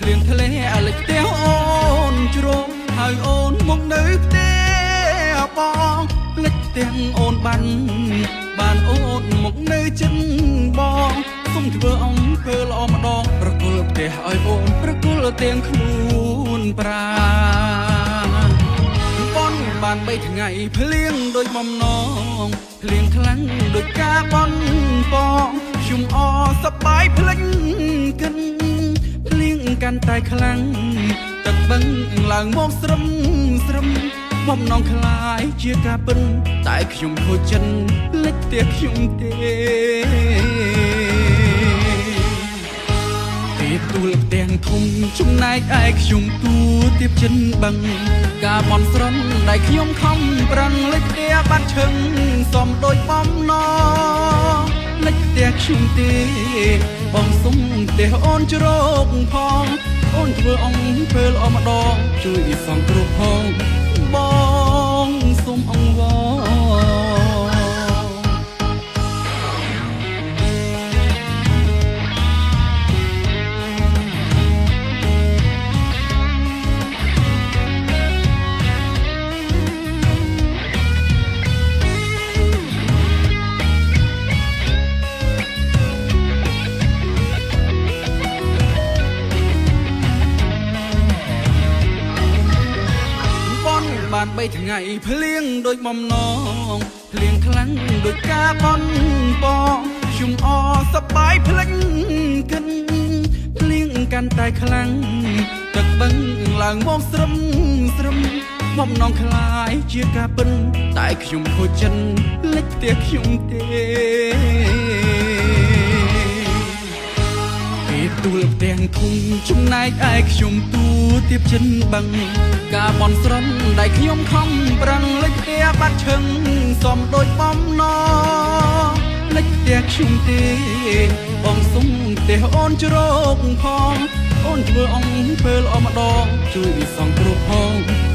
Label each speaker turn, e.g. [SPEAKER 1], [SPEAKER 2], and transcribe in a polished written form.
[SPEAKER 1] រៀងធ្លេអាលិចផ្ទះអូនជ្រងហើយអូនមកនៅផ្ទះបងភ្លេចផ្ទាំងអូនបានអូនមកនៅចិនបងសុំធ្វើអង្គើល្អម្ដងប្រគល់ផ្ទះឲ្យអូនប្រគល់ទាំងខ្លួនប្រាបនបាន3ថ្ងៃភ្លៀងដូចបំណងភ្លៀងខ្លាំងដូចការបនបងខ្ញុំអសប្បាយភ្លេចកិនភ្លៀងកាន់តែខ្លាំងទឹកបឹងឡើងមកស្រឹមបំណងคล้ายជាការពិនតែខ្ញុំខូចចិនភ្លេចផ្ទះខ្ញុំទេពីទូលផ្ទាំងធំចំណែកឯខ្ញុំទូទៀបចិនបឹងការបន់ស្រន់ដែលខ្ញុំខំប្រឹងលេចផ្ទះបាត់ឈឹងសំដូចបំណងលេចផ្ទះខ្ញុំទេបងសុំផ្ទះអូនជ្រោកផងអូនធ្វើអង្គពេលល្អម្ដងជួយសងគ្រោះផងបងសុំអង្វបាន3ថ្ងៃភ្លៀងដូចបំណងភ្លៀងខ្លាំងដូចការបន់បងខ្ញុំអសប្បាយភ្លេចកិនភ្លៀងកាន់តែខ្លាំងទឹកបឹងឡើងមកស្រឹមបំណងคล้ายជាការពិនតែខ្ញុំខូចចិនលេចផ្ទះខ្ញុំទេពីទូលផ្ទាំងធំចំណែកឯខ្ញុំទូទៀបចិនបឹងការបន់ស្រន់ដែលខ្ញុំខំប្រឹងលេចផ្ទះបាត់ឈឹងសំដូចបំណងលេចផ្ទះខ្ញុំទេបងសុំផ្ទះអូនជ្រោកផងអូនធ្វើអង្គពេលល្អម្ដងជួយសងគ្រោះផង